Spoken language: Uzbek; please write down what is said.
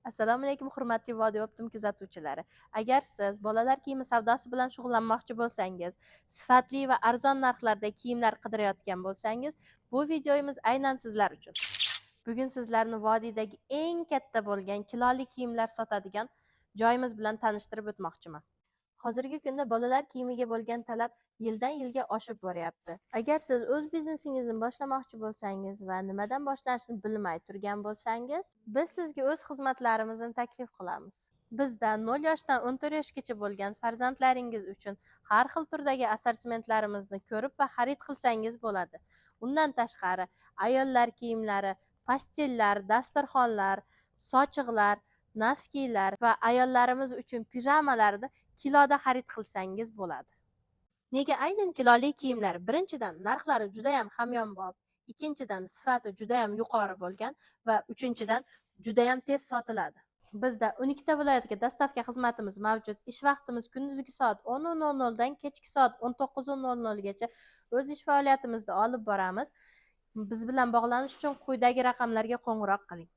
Assalomu alaykum hurmatli Vodiy Optim kuzatuvchilari. Agar siz bolalar kiyimi savdosi bilan shug'ullanmoqchi bo'lsangiz, sifatli va arzon narxlarda kiyimlar qidirayotgan bo'lsangiz, bu videomiz aynan sizlar uchun. Bugun sizlarni Vodiydagi eng katta bo'lgan kiloli kiyimlar sotadigan joyimiz bilan tanishtirib o'tmoqchiman. Hozirgi kunda bolalar kiyimiga bo'lgan talab yildan yilga oshib boryapti. Agar siz o'z biznesingizni boshlamoqchi bo'lsangiz va nimadan boshlashni bilmay turgan bo'lsangiz, biz sizga o'z xizmatlarimizni taklif qilamiz. Bizda 0 yoshdan 14 yoshgacha bo'lgan farzandlaringiz uchun har xil turdagi assortimentlarimizni ko'rib va xarid qilsangiz bo'ladi. Undan tashqari, ayollar kiyimlari, pastellar, dasturxonlar, sochiqlar, naskilar va ayollarimiz uchun pijamalarni kiloda xarid qilsangiz bo'ladi. Nega aynan kiloli kiyimlar? Birinchidan, narxlari juda ham hamyonbop, ikkinchidan, sifati juda ham yuqori bo'lgan va uchinchidan, juda ham tez sotiladi. Bizda 12 ta viloyatga dostavka xizmatimiz mavjud. Ish vaqtimiz kunduzgi soat 10:00 dan kechki soat 19:00 gacha o'z ish faoliyatimizni olib boramiz. Biz bilan bog'lanish uchun quyidagi raqamlarga qo'ng'iroq qiling.